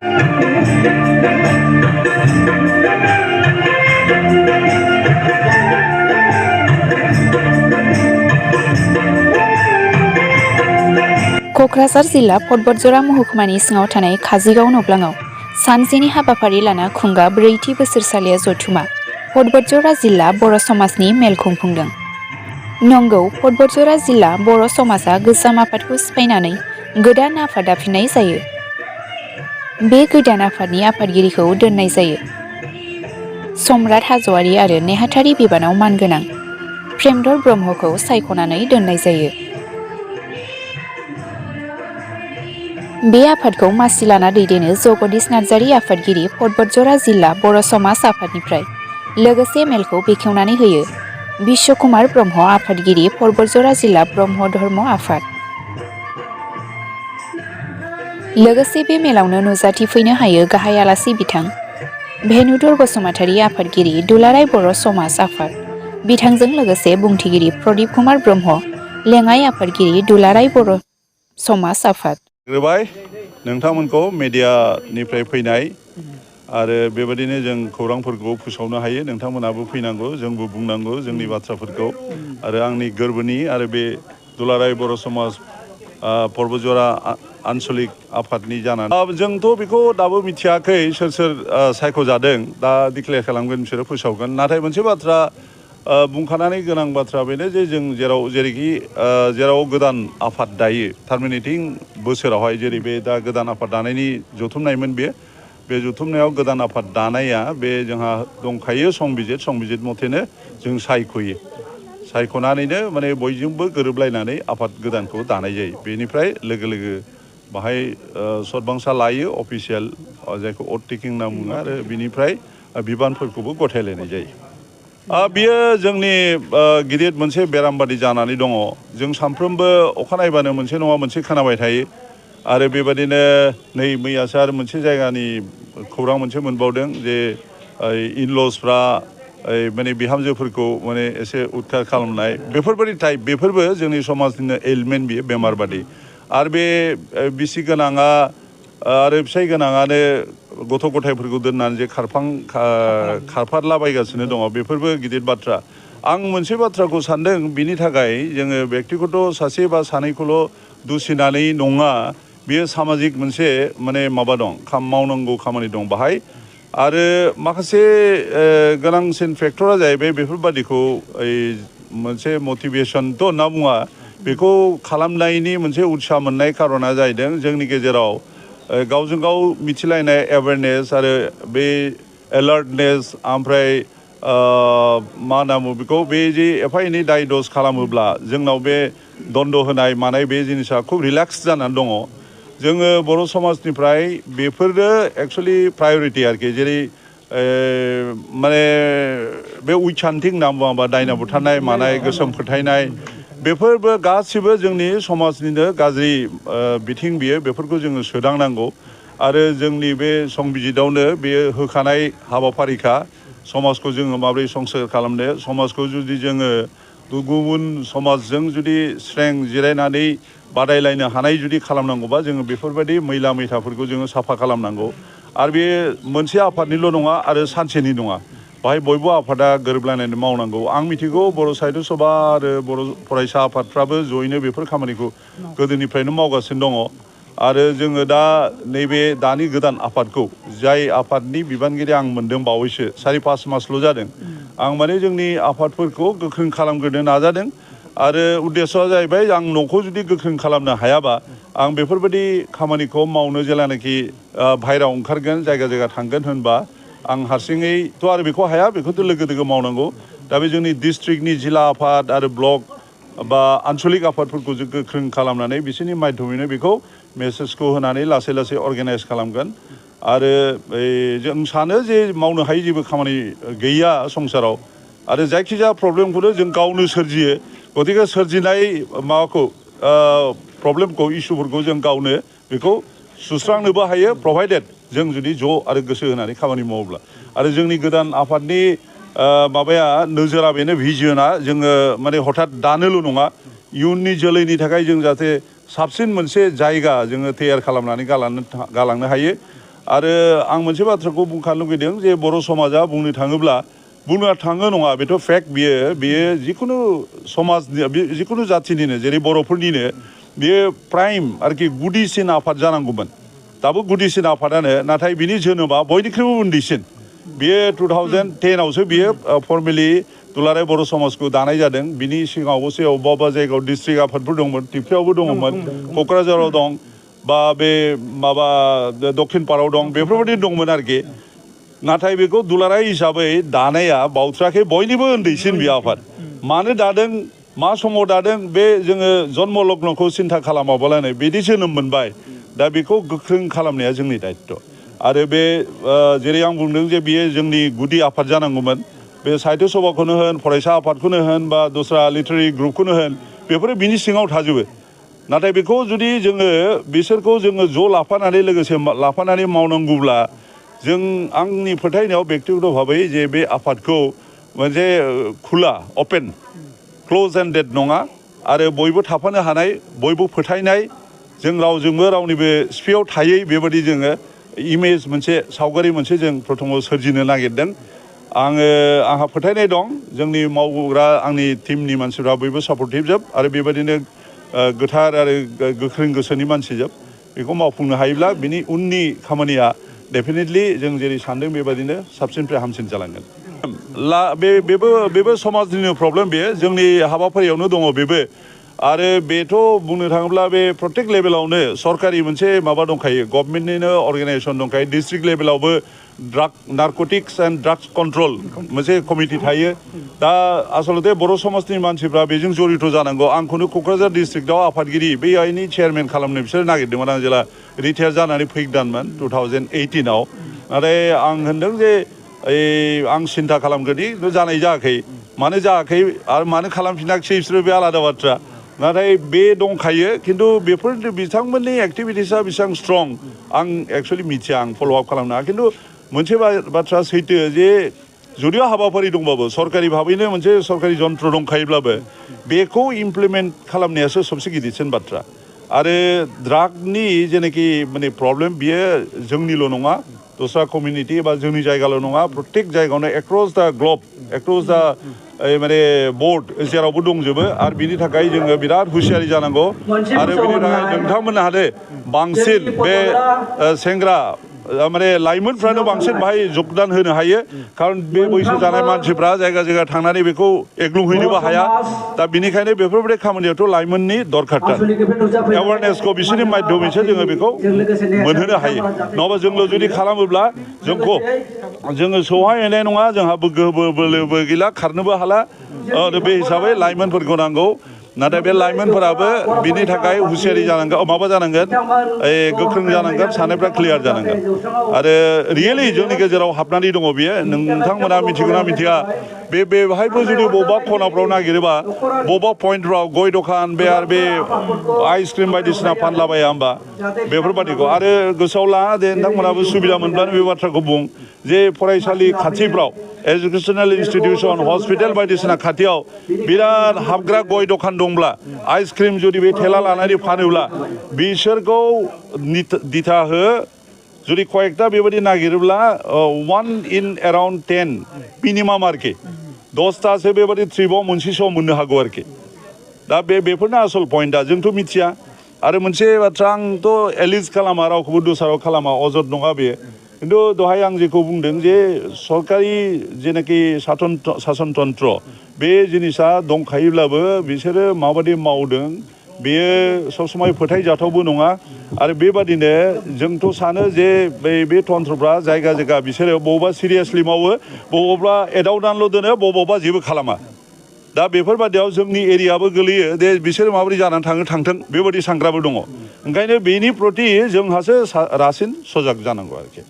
क'क्राझार जिल्ला बतझर महकुमानि सिङाव थानाय काजिगाव नब्लाङाव सानसेनि हाबाफारि लाना खुंगा ब्रैथि बोसोरसालिया जथुमा बतझर जिल्ला बर' समाजनि मेल खुंफुंदों। नंगौ, बतझर जिल्ला बर' समाजा गोजाम आफादखौ सिफायनानै गोदान आफाद दाफिननाय जायो। बे गोदान आफादनि आफादगिरिखौ दोननाय जायो सम्राट हाज'वारि आरो नेहाथारि बिबानाव मानगोनां प्रेमधर ब्रह्मखौ सायख'नानै दोननाय जायो। बे आफादखौ मासि लाना दैदेनो जगदीश नार्जारि आफादगिरि बतझर जिल्ला बर' समाज आफादनिफ्राय। लोगोसे मेलखौ बेखेवनानै होयो बिश्वकुमार ब्रह्म आफादगिरि बतझर जिल्ला ब्रह्म धर्म आफाद। लोगोसे बे मेलावनो नुजाथिफैनो हायो गाहाय आलासि बिथां भेनुधर बसुमतारि आफादगिरि दुलाराय बर' समाज आफाद। बिथांजों लोगोसे बुंथिगिरि प्रदीप कुमार ब्रह्म लेङाइ आफादगिरि दुलाराय बर' समाज आफाद। नोंथांमोनखौ मेडियानिफ्राय फैनाय आरो बेबायदिनो जों खौरांफोरखौ फोसावनो हायो। नोंथांमोनाबो फैनांगौ, जोंबो बुंनांगौ जोंनि बाथ्राफोरखौ। आरो आंनि गोरबोनि आरो बे दुलाराय बर' समाज बतझर आन्चलिक आफादनि जानानै जोंथ' बेखौ दाबो मिथियाखै सोर सोर सायख'जादों। दा डिक्लेयार खालामगोन, बिसोरो फोसावगोन। नाथाय मोनसे बाथ्रा बुंखानानै गोनां बाथ्रा बेनो जे जों जेराव गोदान आफाद दायो टार्मिनेटिं बोसोरावहाय जेरै बे दा गोदान आफाद दानायनि जथुमनायमोन बे जथुमनायाव गोदान आफाद दानाया बे जोंहा दंखायो संबिजित मथेनो जों सायख'नानैनो माने बयजोंबो गोरोबलायनानै आफाद गोदानखौ दानाय जायो। बेनिफ्राय लोगो बाहाय सदबांसा लायो अफिसियेल जायखौ अथ टेकिं होनना बुङो आरो बिनिफ्राय बिबानफोरखौबो गथायलायनाय जायो। बियो जोंनि गिदिर मोनसे बेराम बादि जानानै दङ। जों सानफ्रोमबो अखा नायबानो मोनसे नङा मोनसे खोनाबाय थायो। आरो बेबादिनो नै मैयासो आरो मोनसे जायगानि खौरां मोनसे मोनबावदों जे इनलसफ्रा माने बिहामजोफोरखौ माने एसे उदखार खालामनाय बेफोरबायदि टाइप, बेफोरबो जोंनि समाजनिनो एलिमेन्ट, बियो बेमार बादि। आरो बे बिसि गोनाङा आरो फिसाइ गोनाङानो गथ' गथायफोरखौ दोननानै जे खारफारलाबायगासिनो दङ, बेफोरबो गिदिर बाथ्रा। आं मोनसे बाथ्राखौ सानदों, बिनि थाखाय जोङो बेक्तिगत सासे बा सानैखौल' दुसिनानै नङा, बेयो सामाजिक मोनसे माने माबा दं, मावनांगौ खामानि दं बाहाय। आरो माखासे गोनांसिन फेक्टरा जाहैबाय बेफोरबादिखौ मोनसे मटिभेसनथ' होनना बुङा, बेखौ खालामनायनि मोनसे उत्साह मोननाय खारना जाहैदों जोंनि गेजेराव गावजों गाव मिथिलायनाय एवेयारनेस आरो बे एलार्टनेस। ओमफ्राय मा होनना बुङो बेखौ, बे जे एफा एनै दाय दस खालामोब्ला जोंनाव बे दन्द होनाय मानाय बे जिनिसा खुब रिलेक्स जानानै दङ। जोङो बर' समाजनिफ्राय बेफोरो एक्सुवेलि प्रायरिटि आरोखि। जेरै माने बे उइच हान्टिं होनना बुङोबा दायना बुथारनाय मानाय गोसोम फोथायनाय, बेफोरबो गासिबो जोंनि समाजनिनो गाज्रि बिथिं बियो। बेफोरखौ जोङो सोदांनांगौ। आरो जोंनि बे संबिजितावनो बेयो होखानाय हाबाफारिखा समाजखौ जोङो माबोरै संसार खालामनो। समाजखौ जुदि जोङो गुबुन समाजजों जुदि स्रें जिरायनानै बादायलायनो हानाय जुदि खालामनांगौबा जोङो बेफोरबायदि मैला मैथाफोरखौ जोङो साफा खालामनांगौ। आरो बे मोनसे आफादनिल' नङा आरो सानसेनि नङा, बाहाय बयबो आफादा गोरोबलायनानै मावनांगौ। आं मिथिगौ बर' साहित्य सभा आरो बर' फरायसा आफादफ्राबो जयैनो बेफोर खामानिखौ गोदोनिफ्रायनो मावगासिनो दङ। आरो जोङो दा नैबे दानि गोदान आफादखौ, जाय आफादनि बिबानगिरि आं मोनदों बावैसो 4-5 मासल' जादों, आं माने जोंनि आफादफोरखौ गोख्रों खालामग्रोनो नाजादों। आरो उद्देस्यआ जाहैबाय, आं न'खौ जुदि गोख्रों खालामनो हायाबा आं बेफोरबायदि खामानिखौ मावनो जेलानाखि बाहेरायाव ओंखारगोन, जायगा थांगोन होनबा आं हारसिङैथ' आरो बेखौ हाया, बेखौथ' लोगो मावनांगौ। दा बे जोंनि डिस्ट्रिक्टनि जिल्ला आफाद आरो ब्लक बा आन्चलिक आफादफोरखौ जों गोख्रों खालामनानै बिसोरनि माध्यमैनो बेखौ मेसेजखौ होनानै लासै अर्गानाइज खालामगोन। आरो जों सानो जे मावनो हायै जेबो खामानि गैया संसाराव। आरो जायखिजाया प्रब्लेमखौनो जों गावनो सोरजियो। गतिके सोरजिनाय माबाखौ प्रब्लेमखौ, इसुफोरखौ जों गावनो बेखौ सुस्रांनोबो हायो, प्रभाइडेड जों जुदि ज' आरो गोसो होनानै खामानि मावोब्ला। आरो जोंनि गोदान आफादनि माबाया नोजोरा बेनो, भिजना जोङो माने हठात दानोल' नङा, इयुननि जोलैनि थाखाय जों जाहाथे साबसिन मोनसे जायगा जोङो तैयार खालामनानै गालांनो हायो। आरो आं मोनसे बाथ्राखौ बुंखानो लुगैदों जे बर' समाजा बुंनो थाङो नङा बेथ' फेक्ट बियो जिखुनु समाजनि जिखुनु जाथिनिनो जेरै बर'फोरनिनो बियो प्राइम आरोखि गुदिसिन आफाद जानांगौमोन दाबो गुदिसिन आफादानो नाथाय बिनि जोनोमा बयनिख्रुइबो उन्दैसिन बियो 2010आवसो बियो फर्मेलि दुलाराय बर' समाजखौ दानाय जादों बिनि सिगाङावबोसो अबेबा जायगायाव डिस्ट्रिक्ट आफादफोर दंमोन टिपकायावबो दङमोन क'क्राझाराव दं बा बे माबा दक्षिण पाराव दं बेफोरबायदि दंमोन आरोखि नाथाय बेखौ दुलाराय हिसाबै दानाया बावथ्राखै बयनिबो उन्दैसिन बे आफाद मानो दादों मा समाव दादों बे जोङो जन्म लग्नखौ सिन्था खालामाबालानो बिदि जोनोम मोनबाय दा बेखौ गोख्रों खालामनाया जोंनि दायित्व आरो बे जेरै आं बुंदों जे बियो जोंनि गुदि आफाद जानांगौमोन बे साहित्य सभाखौनो होन फरायसा आफादखौनो होन बा दस्रा लिटारेरि ग्रुपखौनो होन बेफोरो बिनि सिङाव थाजोबो नाथाय बेखौ जुदि जोङो बिसोरखौ जोङो ज' लाफानानै मावनांगौब्ला जों आंनि फोथायनायाव बेक्तिगत भाबै जे बे आफादखौ मोनसे खुला अपेन क्लोज एन्डेड नङा आरो बयबो थाफानो हानाय बयबो फोथायनाय जों रावजोंबो रावनिबो सिफियाव थायै बेबायदि जोङो इमेज मोनसे सावगारि मोनसे जों प्रथमाव सोरजिनो नागिरदों आंहा फोथायनाय दं जोंनि मावग्रा आंनि टीमनि मानसिफ्रा बयबो सापर्टिभ जोब आरो बेबायदिनो गोथार आरो गोख्रों गोसोनि मानसि जोब बेखौ मावफुंनो हायोब्ला बिनि उननि खामानिया डेफिनेटलि जों जेरै सानदों बेबायदिनो साबसिननिफ्राय हामसिन जालांगोन बेबो समाजनिनो प्रब्लेम बेयो जोंनि हाबाफारियावनो दङ बेबो आरो बेथ' बुंनो थाङोब्ला बे प्रत्येक लेभेलावनो सरकारि मोनसे माबा दंखायो गभर्नमेन्टनिनो अर्गेनाइजेसन दंखायो डिस्ट्रिक्ट लेभेलावबो नारकटिक्स एन्ड ड्राग्स कन्ट्रल मोनसे कमिटि थायो दा आसलते बर' समाजनि मानसिफ्रा बेजों जड़ित जानांगौ आंखौनो क'क्राझार डिस्ट्रिक्टआव आफादगिरि बै आइनि चेयारमेन खालामनो बिसोर नागिरदोंमोन आं जेला रिटायार जानानै फैगोदानमोन 2018आव नाथाय आं होनदों जे आं सिन्था खालामगोनदि जानाय जायाखै मानो जायाखै आरो मानो खालामफिनाखिसै बिसोरो बे आलादा बाथ्रा नाथाय बे दंखायो खिन्थु बेफोर बिथांमोननि एक्टिभिटिसा बेसेबां स्ट्रं आं एक्सुवेलि मिथिया आं फल' आप खालामनो हाया खिन्थु मोनसे बाथ्रा सैथो जे जुदिও हाबाफारि दंबाबो सरकारि भाबैनो मोनसे सरकारि जन्त्र दंखायोब्लाबो बेखौ इमप्लिमेन्ट खालामनायासो सबसे गिदिरसिन बाथ्रा आरो ड्रागनि जेनाखि माने प्रब्लेम बियो जोंनिल' नङा दस्रा कमिउनिटि बा जोंनि जायगाल' नङा प्रत्येक जायगायावनो एक्रस दा ग्ल'ब एक्रस दा माने बोर्ड जेरावबो दंजोबो आरो बिनि थाखाय जोङो बिराद हुसियारि जानांगौ आरो बिनि थाखाय नोंथांमोनहानो बांसिन बे सेंग्रा माने लाइमोनफ्रानो बांसिन बाहाय जगदान होनो हायो खारन बे बैसो जानाय मानसिफ्रा जायगा जायगा थांनानै बेखौ एग्लुंहैनोबो हाया दा बिनिखायनो बेफोरबायदि खामानियावथ' लाइमोननि दरखारथार एवारनेसखौ बिसोरनि माध्यमैसो जोङो बेखौ मोनहोनो हायो नङाबा जोंल' जुदि खालामोब्ला जोङो सौहायहैनाय नङा जोंहाबो गोहो बोलोबो गैला खारनोबो हाला बे हिसाबै लाइमोनफोरखौ नांगौ नाथाय बे लाइमोनफोराबो बिनि थाखाय हुसियारि जानांगोन माबा जानांगोन गोख्रों जानांगोन साननायफ्रा क्लियार जानांगोन आरो रियेलि जोंनि गेजेराव हाबनानै दङ बियो नोंथांमोना मिथिगौना मिथिया बेवहायबो जुदि बबेबा खनाफ्राव नागिरोबा बबेबा पइन्टफ्राव गय दखान बे आरो बे आइसक्रिम बायदिसिना फानलाबाया होमबा बेफोरबादिखौ आरो गोसोआव ला दे नोंथांमोनाबो सुबिदा मोनब्लानो बे बाथ्राखौ बुं जे फरायसालि खाथिफ्राव एजुकेसनेल इन्स्टिटिउसन हस्पिटाल बायदिसिना खाथियाव बिराद हाबग्रा गय दखान दंब्ला आइसक्रिम जुदि बे थेला लानानै फानोब्ला बिसोरखौ दिथा हो जुदि कयेकटा बेबायदि नागिरोब्ला 1 in around 10 मिनिमाम आरोखि 10टासो बेबायदि ट्रिपआव मोनसे समाव मोननो हागौ आरोखि दा बेफोरनो आसल पइन्टआ जोंथ' मिथिया आरो मोनसे बाथ्रा आंथ' एलिज खालामा रावखौबो दस्रायाव खालामा अजद नङा बे खिन्थु दहाय आं जेखौ बुंदों जे सरकारि जेनाखि सासनतन्त्र बे जिनिसा दंखायोब्लाबो बिसोरो माबायदि मावदों बेयो सबसमाय फोथायजाथावबो नङा आरो बेबादिनो जोंथ' सानो जे बे तन्त्रफ्रा जायगा जायगा बिसोरो बबावबा सिरियासलि मावो बबावबा एदावनानैल' दोनो बबावबा जेबो खालामा दा बेफोरबादियाव जोंनि एरियाबो गोलैयो दे बिसोर माबोरै जानानै थांथों बेबायदि सानग्राबो दङ ओंखायनो बेनि प्रति जोंहासो रासिन सजाग जानांगौ आरोखि